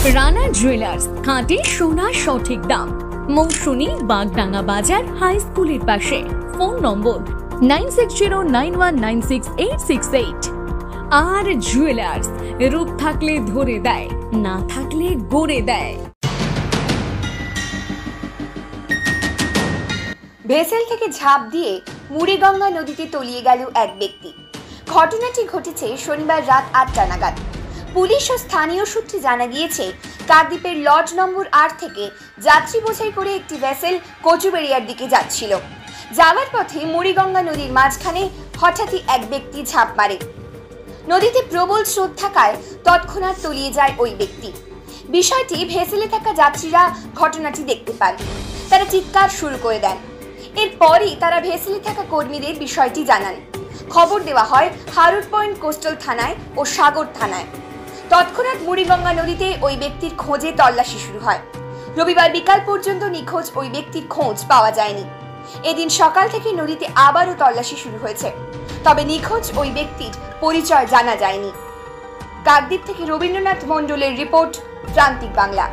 Rana jewellers, খাঁটি সোনা সঠিক দাম। মৌসুমী, বাগডাঙ্গা বাজার, হাই স্কুলের পাশে। ফোন নম্বর 9609196868। আর জুয়েলার্স, রূপ থাকলে ধরে দেয়, না থাকলে গড়ে দেয়। ভেসেল থেকে ঝাঁপ দিয়ে মুড়িগঙ্গা নদীতে তলিয়ে গেল এক ব্যক্তি। ঘটনাটি ঘটেছে শনিবার রাত 8টা নাগাদ। পুলিশ ও স্থানীয় সূত্রে জানা গিয়েছে, কাকদ্বীপের লজ নম্বর 8 থেকে যাত্রী বোঝাই করে একটি ভেসেল কচুবেড়িয়ার দিকে যাচ্ছিল। যাওয়ার পথে মুড়িগঙ্গা নদীর মাঝখানে হঠাৎই এক ব্যক্তি ঝাঁপ মারে। নদীতে প্রবল স্রোত থাকায় তৎক্ষণাৎ তলিয়ে যায় ওই ব্যক্তি। বিষয়টি ভেসেলে থাকা যাত্রীরা ঘটনাটি দেখতে পান। তারা চিৎকার শুরু করে দেন। এরপরই তারা ভেসেলে থাকা কর্মীদের বিষয়টি জানান। খবর দেওয়া হয় হারুট পয়েন্ট কোস্টাল থানায় ও সাগর থানায়। তৎক্ষণাৎ মুড়িগঙ্গা নদীতে ওই ব্যক্তির খোঁজে তল্লাশি শুরু হয়। রবিবার বিকাল পর্যন্ত নিখোঁজ ওই ব্যক্তির খোঁজ পাওয়া যায়নি। এদিন সকাল থেকে নদীতে আবারও তল্লাশি শুরু হয়েছে, তবে নিখোঁজ ওই ব্যক্তির পরিচয় জানা যায়নি। কাকদ্বীপ থেকে রবীন্দ্রনাথ মণ্ডলের রিপোর্ট, প্রান্তিক বাংলা।